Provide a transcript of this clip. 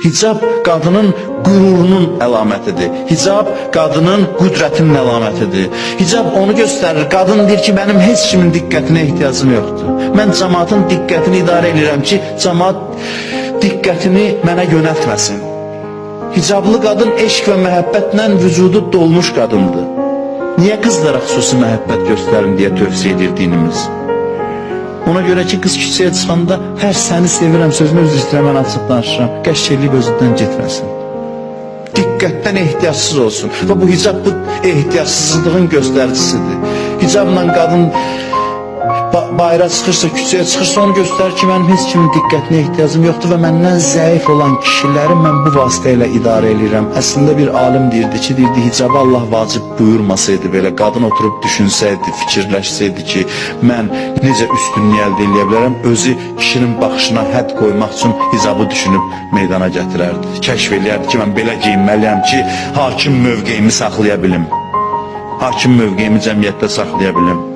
Hicab qadının qürurunun əlamətidir. Hicab qadının qüdrətinin əlamətidir. Hicab onu göstərir. Qadın deyir ki, mənim heç kimin diqqətinə ehtiyacım yoxdur. Mən cəmaatın diqqətini idarə edirəm ki, cəmaat diqqətini mənə yönəltməsin. Hicablı qadın eşq və məhəbbətlə vücudu dolmuş qadındır. Niyə qızlara xüsusi məhəbbət göstərin deyə tövsiyə edir dinimiz? Ona görə ki, qız küçəyə çıxanda hər səni sevirəm sözünü öz istəyirəm, mən açıq danışıram. Qəşk eləyib özündən getməsin. Diqqətdən ehtiyacsız olsun. Və bu hicab bu ehtiyacsızlığın göstəricisidir. Hicabla qadın bayıra çıxırsa, küçəyə çıxırsa onu göstərir ki, mənim heç kimin diqqətinə ehtiyacım yoxdur və məndən zəif olan kişiləri mən bu vasitə ilə idarə edirəm. Əslində bir alim deyirdi ki, hicabı Allah vacib buyurmasaydı belə, qadın oturub düşünsəydi, fikirləşsəydi ki, mən necə üstünlüyü əldə edə bilərəm, özü kişinin baxışına hədd qoymaq üçün hicabı düşünüb meydana gətirərdi. Kəşf eləyərdi ki, mən belə geyinməliyəm ki, hakim mövqeyimi saxlaya bilim. Hakim mövqeyimi cəmiyyətdə saxlaya bilim.